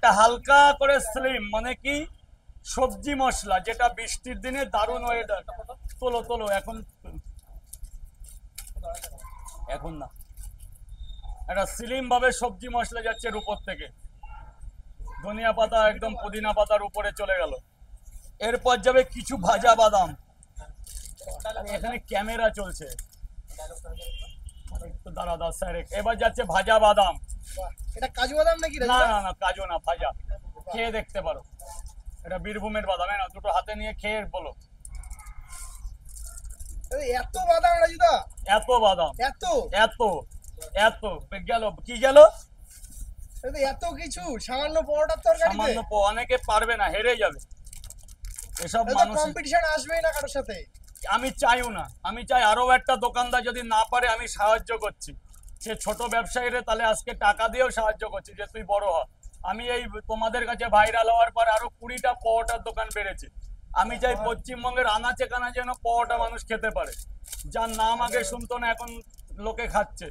একটা হালকা করে স্লিম মানে কি সবজি মশলা, যেটা বৃষ্টির দিনে দারুণ ওয়েদার। তোলো তোলো, এখন এখন না, একটা স্লিম ভাবে সবজি মশলা যাচ্ছে এর উপর থেকে। ধনিয়া পাতা একদম পুদিনা পাতার উপরে চলে গেল। এরপর যাবে কিছু ভাজা বাদাম। এখানে ক্যামেরা চলছে, একটু দাঁড়া দাও স্যার। এবার যাচ্ছে ভাজা বাদাম। এটা কাজু বাদাম নাকি? না না না, কাজু না, ভাজা। খেয়ে দেখতে পারো, এটা বীরভূমের বাদাম। না, দুটো হাতে নিয়ে খেয়ে বলো। এত বাদাম রাজুদা? এত বাদাম, এত এত এত গেল কি গেল? এত কিছু সামান্য পরোটার তরকারিতে? অনেকে পারবে না, হেরে যাবে এসব মানুষ। কম্পিটিশন আসবেই না কারোর সাথে। আমি চাইও না, আমি চাই আরো একটা দোকানদার যদি না পারে আমি সাহায্য করছি। সে ছোট ব্যবসায়ীরা তাহলে আজকে টাকা দিয়েও সাহায্য করছি যে তুই বড় হ। আমি এই তোমাদের কাছে ভাইরাল হওয়ার পর আরো 20টা পরোটার দোকান বেড়েছে। আমি চাই পশ্চিমবঙ্গের আনাচে কানাচে যেন পরোটা মানুষ খেতে পারে, যার নাম আগে শুনতো না এখন লোকে খাচ্ছে।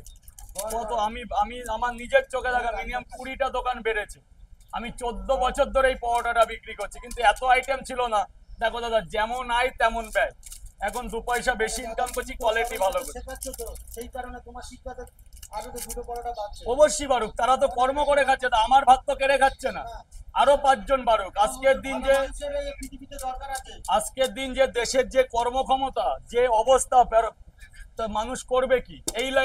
কত আমি আমি আমার নিজের চোখে দেখা মিনিমাম 20টা দোকান বেড়েছে। আমি 14 বছর ধরে এই পরোটাটা বিক্রি করছি, কিন্তু এত আইটেম ছিল না। দেখো দাদা, যেমন আয় তেমন ব্যয়। এখন 2 পয়সা বেশি ইনকাম করছি, কোয়ালিটি ভালো করছি। সেই কারণে তোমার শিক্ষাতে আরো তো দুটো পরোটা বাড়ছে। অবশ্যই বাড়ুক, তারা তো কর্ম করে খাচ্ছে, তা আমার ভাত তো কেড়ে খাচ্ছে না। আরো 5 জন বাড়ুক। আজকের দিন যে দেশের যে কর্মক্ষমতা, যে অবস্থা, মানুষ করবে কি এই লাইন।